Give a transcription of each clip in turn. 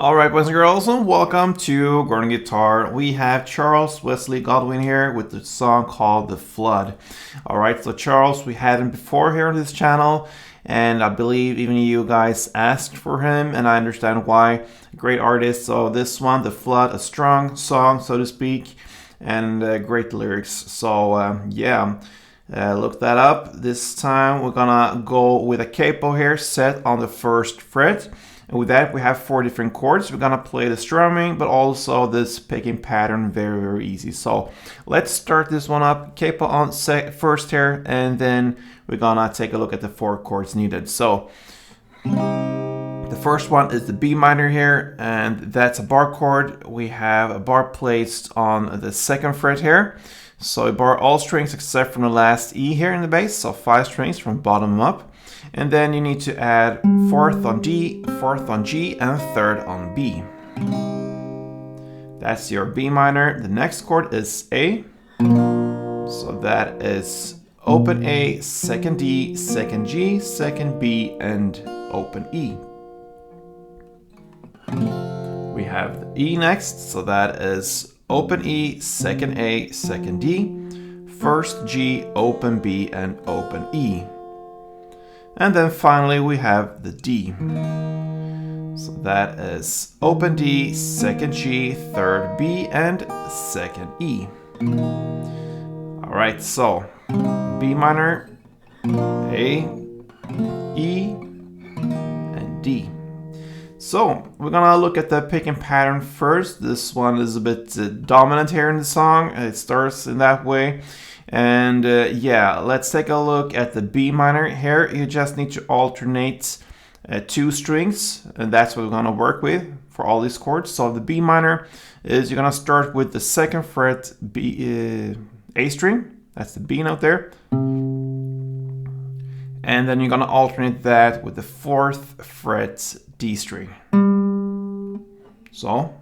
Alright, boys and girls, and welcome to Gordon Guitar. We have Charles Wesley Godwin here with the song called The Flood. Alright, so Charles, we had him before here on this channel, and I believe even you guys asked for him, and I understand why. Great artist. So this one, The Flood, a strong song, so to speak, and great lyrics. So yeah, look that up. This time we're gonna go with a capo here set on the first fret. And with that, we have 4 different chords. We're gonna play the strumming, but also this picking pattern, very easy. So let's start this one up. Capo on first here, and then we're gonna take a look at the 4 chords needed. So the first one is the B minor here, and that's a bar chord. We have a bar placed on the 2nd fret here. So we bar all strings except from the last E here in the bass, so 5 strings from bottom up. And then you need to add 4th on D, 4th on G, and 3rd on B. That's your B minor. The next chord is A. So that is open A, 2nd D, 2nd G, 2nd B, and open E. We have the E next, so that is open E, 2nd A, 2nd D, 1st G, open B, and open E. And then finally we have the D. So that is open D, 2nd G, 3rd B, and 2nd E. Alright, so B minor, A, E, and D. So we're gonna look at the picking pattern first. This one is a bit dominant here in the song. It starts in that way. And yeah, let's take a look at the B minor here. You just need to alternate 2 strings, and that's what we're gonna work with for all these chords. So the B minor is you're gonna start with the 2nd fret A string. That's the B note there. And then you're gonna alternate that with the 4th fret D string. So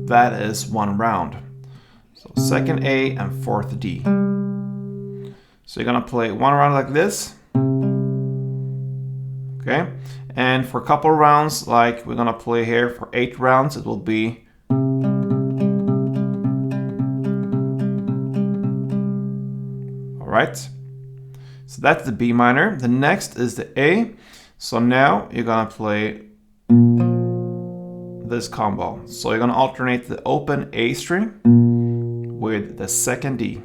that is 1 round. So 2nd A and 4th D. So you're gonna play 1 round like this. Okay, and for a couple rounds, like we're gonna play here for 8 rounds, it will be alright. So that's the B minor. The next is the A. So now you're gonna play this combo. So you're gonna alternate the open A string with the 2nd D.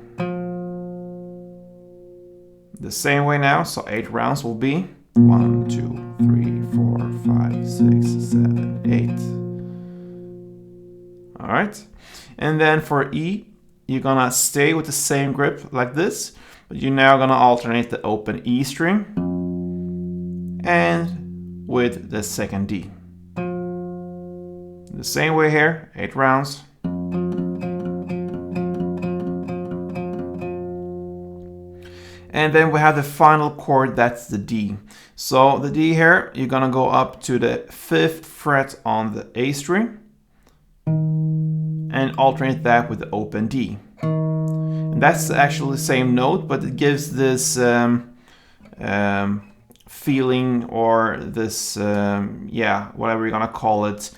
The same way now, so 8 rounds will be 1, 2, 3, 4, 5, 6, 7, 8. Alright. And then for E, you're gonna stay with the same grip like this, but you're now gonna alternate the open E string and with the 2nd D. The same way here, 8 rounds. And then we have the final chord, that's the D. So the D here, you're gonna go up to the 5th fret on the A string and alternate that with the open D. And that's actually the same note, but it gives this feeling, or this, yeah, whatever you're gonna call it,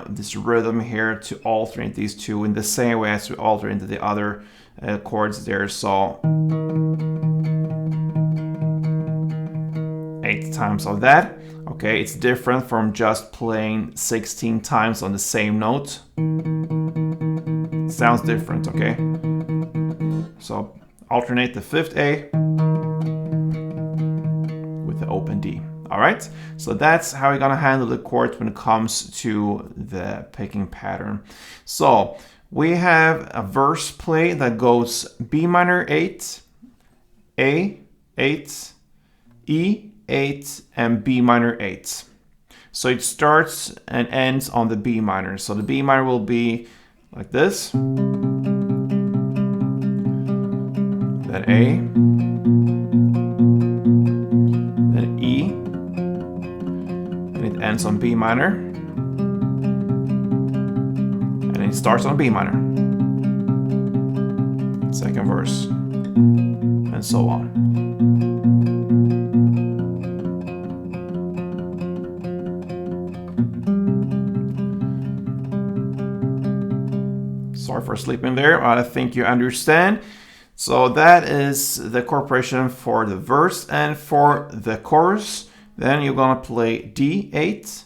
this rhythm here to alternate these two in the same way as we alternate the other chords there. So 8 times of that. Okay, it's different from just playing 16 times on the same note. It sounds different, okay? So alternate the 5th A with the open D. Alright, so that's how you're gonna handle the chords when it comes to the picking pattern. So we have a verse play that goes B minor 8, A 8, E 8, and B minor 8. So it starts and ends on the B minor. So the B minor will be like this. Then A, then E, and it ends on B minor, and it starts on B minor. 2nd verse, and so on. for sleeping there. I think you understand. So that is the chord for the verse, and for the chorus, then you're gonna play D8,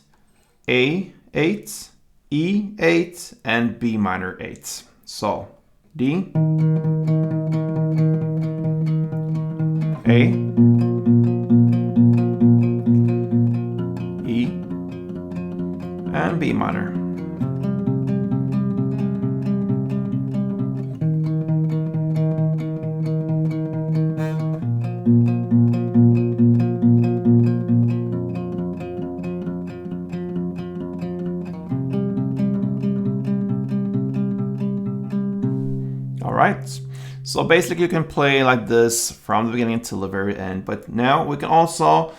A8, E8, and B minor 8. So D, A, E, and B minor. Alright, so basically you can play like this from the beginning till the very end, but now we can also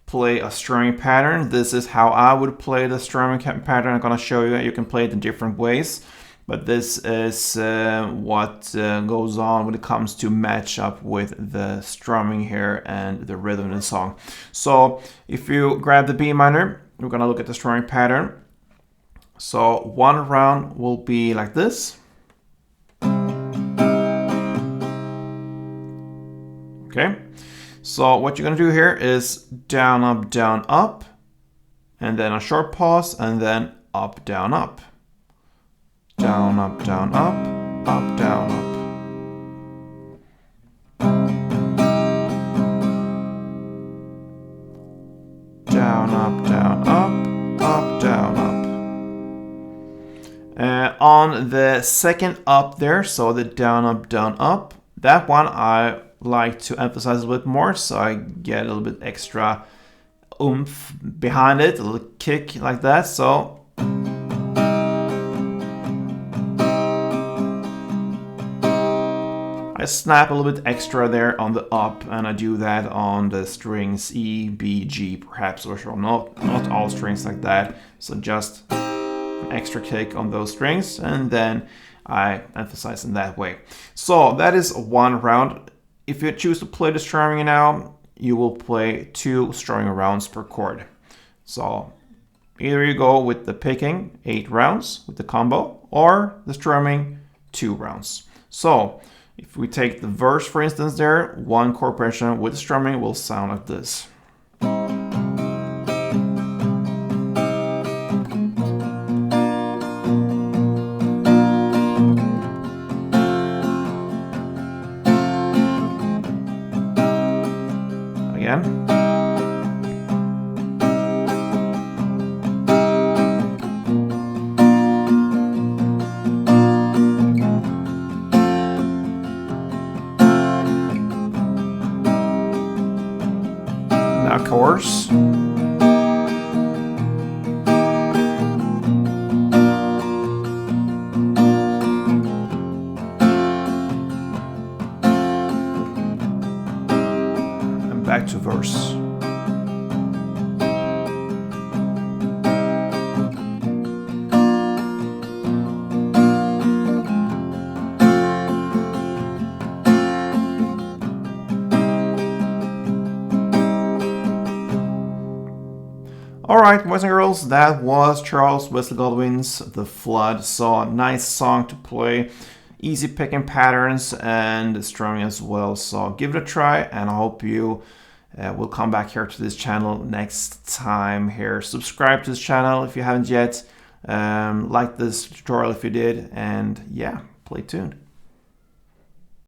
play a strumming pattern. This is how I would play the strumming pattern. I'm going to show you that you can play it in different ways, but this is what goes on when it comes to match up with the strumming here and the rhythm in the song. So if you grab the B minor, we're going to look at the strumming pattern. So one round will be like this. Okay, so what you're going to do here is down, up, and then a short pause, and then up, down, up. Down, up, down, up, up, down, up. Down, up, down, up, down, up. On the second up there, so the down, up, that one I like to emphasize a little bit more, so I get a little bit extra oomph behind it, a little kick like that. So I snap a little bit extra there on the up, and I do that on the strings E, B, G perhaps, or not all strings like that. So just an extra kick on those strings, and then I emphasize in that way. So that is one round. If you choose to play the strumming now, you will play 2 strumming rounds per chord. So either you go with the picking 8 rounds with the combo, or the strumming 2 rounds. So if we take the verse, for instance, there, 1 chord progression with the strumming will sound like this. Again. Now chorus. Back to verse. Alright, boys and girls, that was Charles Wesley Godwin's The Flood. So, nice song to play. Easy picking patterns and strumming as well. So give it a try, and I hope you will come back here to this channel next time here. Subscribe to this channel if you haven't yet. Like this tutorial if you did, and yeah, play tuned.